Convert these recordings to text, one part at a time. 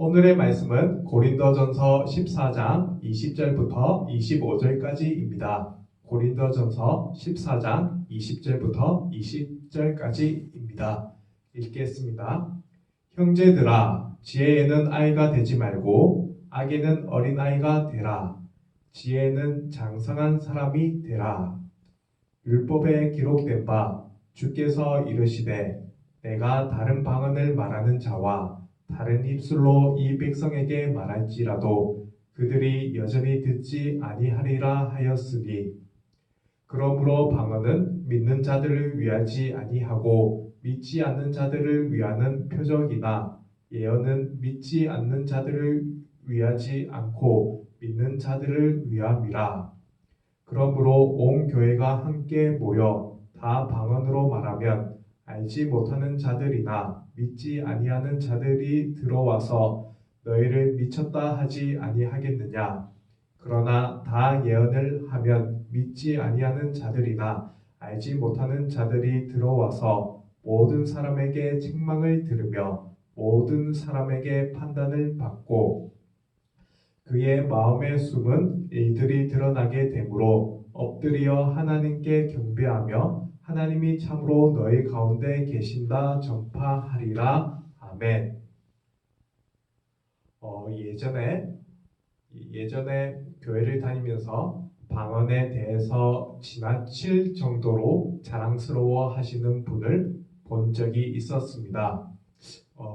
오늘의 말씀은 고린도전서 14장 20절부터 25절까지입니다. 고린도전서 14장 20절부터 20절까지입니다. 읽겠습니다. 형제들아, 지혜에는 아이가 되지 말고 악에는 어린아이가 되라. 지혜는 장성한 사람이 되라. 율법에 기록된 바 주께서 이르시되 내가 다른 방언을 말하는 자와 다른 입술로 이 백성에게 말할지라도 그들이 여전히 듣지 아니하리라 하였으니, 그러므로 방언은 믿는 자들을 위하지 아니하고 믿지 않는 자들을 위하는 표적이나 예언은 믿지 않는 자들을 위하지 않고 믿는 자들을 위함이라. 그러므로 온 교회가 함께 모여 다 방언으로 말하면 알지 못하는 자들이나 믿지 아니하는 자들이 들어와서 너희를 미쳤다 하지 아니하겠느냐. 그러나 다 예언을 하면 믿지 아니하는 자들이나 알지 못하는 자들이 들어와서 모든 사람에게 책망을 들으며 모든 사람에게 판단을 받고, 그의 마음의 숨은 일들이 드러나게 되므로 엎드려 하나님께 경배하며 하나님이 참으로 너희 가운데 계신다 전파하리라. 아멘. 예전에 교회를 다니면서 방언에 대해서 지나칠 정도로 자랑스러워 하시는 분을 본 적이 있었습니다.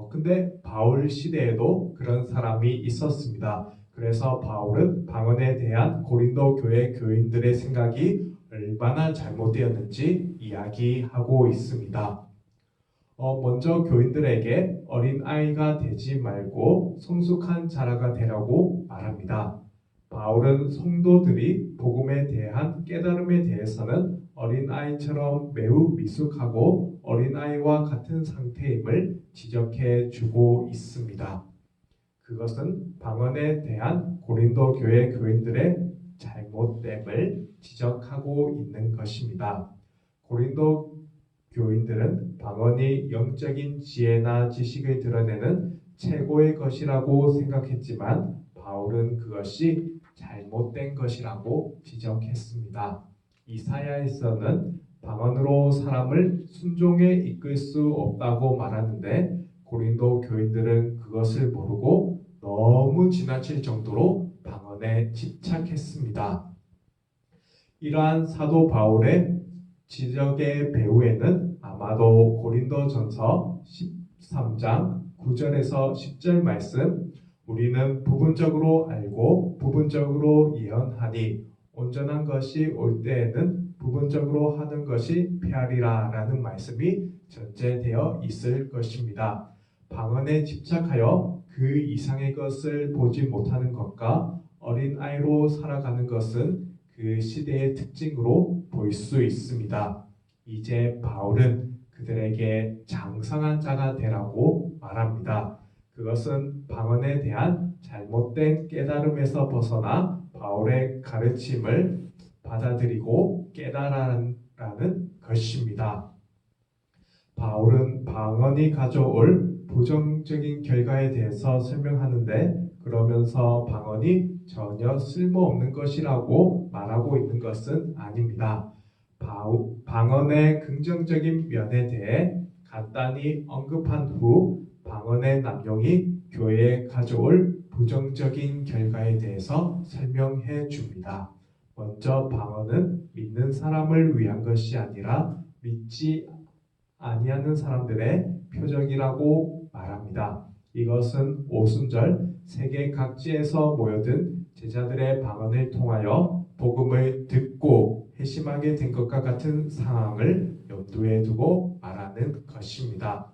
근데 바울 시대에도 그런 사람이 있었습니다. 그래서 바울은 방언에 대한 고린도 교회 교인들의 생각이 얼마나 잘못되었는지 이야기하고 있습니다. 먼저 교인들에게 어린아이가 되지 말고 성숙한 자라가 되라고 말합니다. 바울은 성도들이 복음에 대한 깨달음에 대해서는 어린아이처럼 매우 미숙하고 어린아이와 같은 상태임을 지적해 주고 있습니다. 그것은 방언에 대한 고린도 교회 교인들의 잘못됨을 지적하고 있는 것입니다. 고린도 교인들은 방언이 영적인 지혜나 지식을 드러내는 최고의 것이라고 생각했지만 바울은 그것이 잘못된 것이라고 지적했습니다. 이사야에서는 방언으로 사람을 순종에 이끌 수 없다고 말하는데 고린도 교인들은 그것을 모르고 너무 지나칠 정도로 방언에 집착했습니다. 이러한 사도 바울의 지적의 배후에는 아마도 고린도전서 13장 9절에서 10절 말씀, 우리는 부분적으로 알고 부분적으로 예언하니 온전한 것이 올 때에는 부분적으로 하는 것이 패하리라 라는 말씀이 전제되어 있을 것입니다. 방언에 집착하여 그 이상의 것을 보지 못하는 것과 어린아이로 살아가는 것은 그 시대의 특징으로 볼 수 있습니다. 이제 바울은 그들에게 장성한 자가 되라고 말합니다. 그것은 방언에 대한 잘못된 깨달음에서 벗어나 바울의 가르침을 받아들이고 깨달으라는 것입니다. 바울은 방언이 가져올 부정적인 결과에 대해서 설명하는데, 그러면서 방언이 전혀 쓸모없는 것이라고 말하고 있는 것은 아닙니다. 방언의 긍정적인 면에 대해 간단히 언급한 후 방언의 남용이 교회에 가져올 부정적인 결과에 대해서 설명해 줍니다. 먼저 방언은 믿는 사람을 위한 것이 아니라 믿지 아니하는 사람들의 표적이라고 말합니다. 이것은 오순절 세계 각지에서 모여든 제자들의 방언을 통하여 복음을 듣고 회심하게 된 것과 같은 상황을 염두에 두고 말하는 것입니다.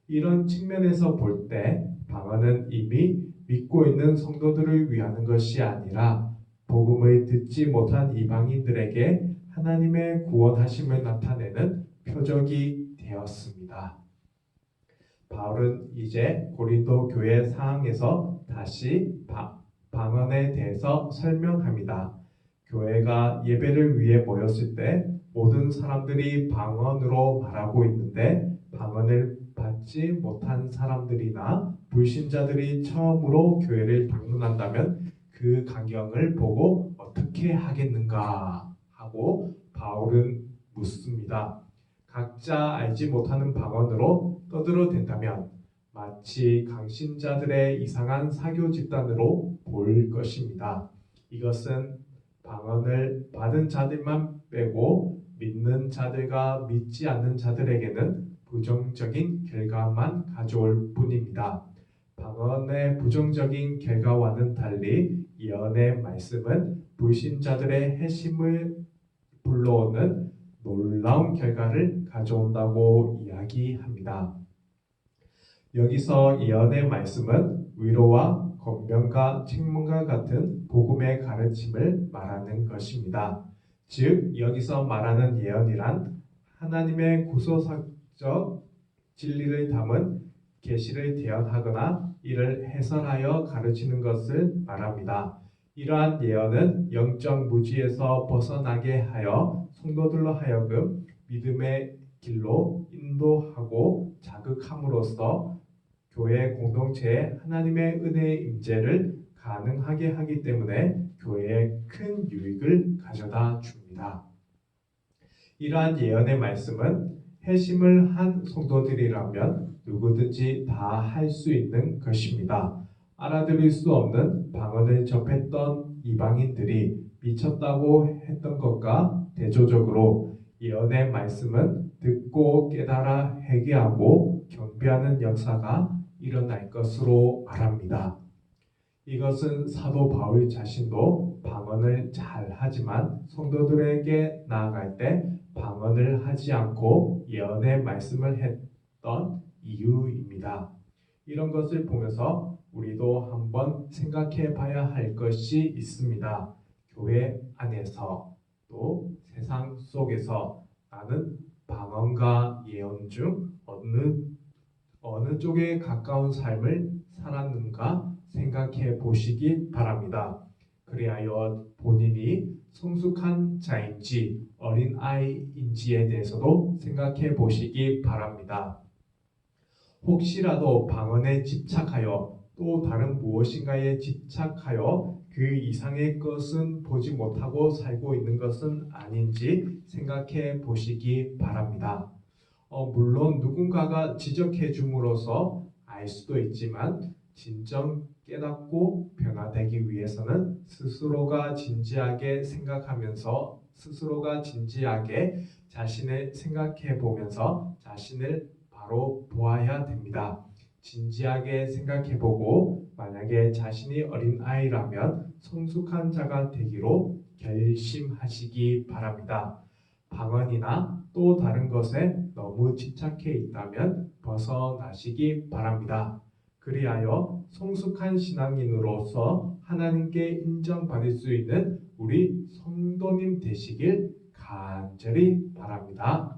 이런 측면에서 볼 때 방언은 이미 믿고 있는 성도들을 위하는 것이 아니라 복음을 듣지 못한 이방인들에게 하나님의 구원하심을 나타내는 표적이 되었습니다. 바울은 이제 고린도 교회 상황에서 다시 방언에 대해서 설명합니다. 교회가 예배를 위해 모였을 때 모든 사람들이 방언으로 말하고 있는데 방언을 받지 못한 사람들이나 불신자들이 처음으로 교회를 방문한다면 그 광경을 보고 어떻게 하겠는가 하고 바울은 묻습니다. 각자 알지 못하는 방언으로 떠들어댄다면 마치 강신자들의 이상한 사교 집단으로 보일 것입니다. 이것은 방언을 받은 자들만 빼고 믿는 자들과 믿지 않는 자들에게는 부정적인 결과만 가져올 뿐입니다. 방언의 부정적인 결과와는 달리 예언의 말씀은 불신자들의 회심을 불러오는 놀라운 결과를 가져온다고 이야기합니다. 여기서 예언의 말씀은 위로와 권면과 책망과 같은 복음의 가르침을 말하는 것입니다. 즉 여기서 말하는 예언이란 하나님의 구속적 진리를 담은 계시를 대언하거나 이를 해설하여 가르치는 것을 말합니다. 이러한 예언은 영적 무지에서 벗어나게 하여 성도들로 하여금 믿음의 길로 인도하고 자극함으로써 교회 공동체에 하나님의 은혜의 임재를 가능하게 하기 때문에 교회에 큰 유익을 가져다 줍니다. 이러한 예언의 말씀은 회심을 한 성도들이라면 누구든지 다 할 수 있는 것입니다. 알아들을 수 없는 방언을 접했던 이방인들이 미쳤다고 했던 것과 대조적으로 예언의 말씀은 듣고 깨달아 회개하고 경배하는 역사가 일어날 것으로 말합니다. 이것은 사도 바울 자신도 방언을 잘 하지만 성도들에게 나아갈 때 방언을 하지 않고 예언의 말씀을 했던 이유입니다. 이런 것을 보면서 우리도 한번 생각해 봐야 할 것이 있습니다. 교회 안에서 또 세상 속에서 나는 방언과 예언 중 어느 쪽에 가까운 삶을 살았는가 생각해 보시기 바랍니다. 그리하여 본인이 성숙한 자인지 어린 아이인지에 대해서도 생각해 보시기 바랍니다. 혹시라도 방언에 집착하여 또 다른 무엇인가에 집착하여 그 이상의 것은 보지 못하고 살고 있는 것은 아닌지 생각해 보시기 바랍니다. 물론 누군가가 지적해 줌으로써 알 수도 있지만 진정 깨닫고 변화되기 위해서는 스스로가 진지하게 생각하면서 스스로가 진지하게 자신을 생각해 보면서 자신을 바로 보아야 됩니다. 진지하게 생각해 보고 만약에 자신이 어린 아이라면 성숙한 자가 되기로 결심하시기 바랍니다. 방언이나 또 다른 것에 너무 집착해 있다면 벗어나시기 바랍니다. 그리하여 성숙한 신앙인으로서 하나님께 인정받을 수 있는 우리 성도님 되시길 간절히 바랍니다.